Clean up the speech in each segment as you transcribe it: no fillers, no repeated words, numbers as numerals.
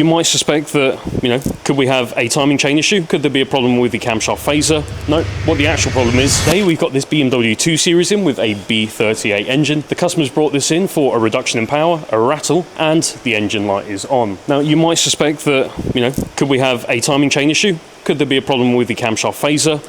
You might suspect that, could we have a timing chain issue? Could there be a problem with the camshaft phaser? No, what the actual problem is, today we've got this BMW 2 Series in with a B38 engine. The customer's brought this in for a reduction in power, a rattle, and the engine light is on. Now, you might suspect that, could we have a timing chain issue? Could there be a problem with the camshaft phaser?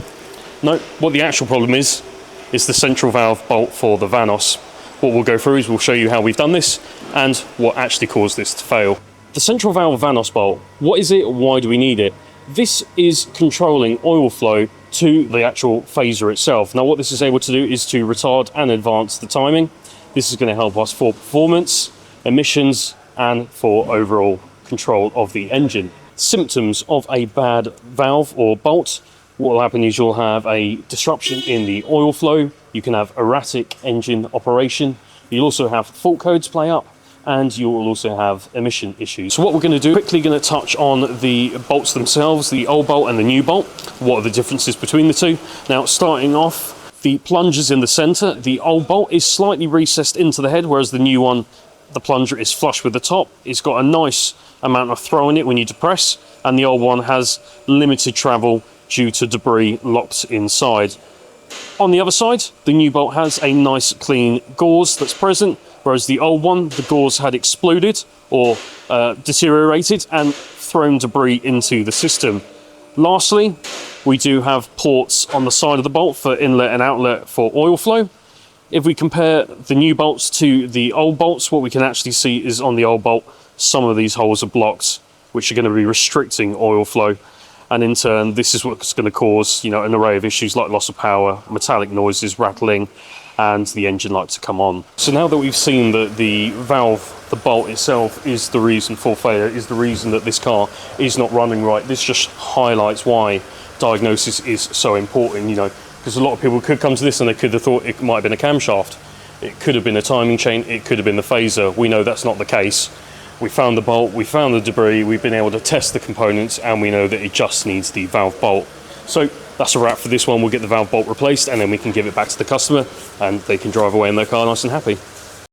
No, what the actual problem is the central valve bolt for the VANOS. What we'll go through is we'll show you how we've done this and what actually caused this to fail. The central valve VANOS bolt, what is it? Why do we need it? This is controlling oil flow to the actual phaser itself. Now what this is able to do is to retard and advance the timing. This is going to help us for performance, emissions, and for overall control of the engine. Symptoms of a bad valve or bolt, what will happen is you'll have a disruption in the oil flow, you can have erratic engine operation, you'll also have fault codes play up, and you will also have emission issues. So what we're going to do, quickly going to touch on the bolts themselves, the old bolt and the new bolt. What are the differences between the two? Now, starting off, the plunger's in the center. The old bolt is slightly recessed into the head, whereas the new one, the plunger is flush with the top. It's got a nice amount of throw in it when you depress, and the old one has limited travel due to debris locked inside. On the other side, the new bolt has a nice clean gauze that's present, whereas the old one, the gauze had exploded or deteriorated and thrown debris into the system. Lastly, we do have ports on the side of the bolt for inlet and outlet for oil flow. If we compare the new bolts to the old bolts, what we can actually see is on the old bolt, some of these holes are blocked, which are going to be restricting oil flow. And in turn, this is what's going to cause, an array of issues like loss of power, metallic noises, rattling, and the engine light to come on. So now that we've seen that the valve, the bolt itself, is the reason for failure, is the reason that this car is not running right, this just highlights why diagnosis is so important, because a lot of people could come to this and they could have thought it might have been a camshaft, it could have been a timing chain, it could have been the phaser. We know that's not the case. We found the bolt, we found the debris, we've been able to test the components, and we know that it just needs the valve bolt. So that's a wrap for this one. We'll get the valve bolt replaced and then we can give it back to the customer and they can drive away in their car nice and happy.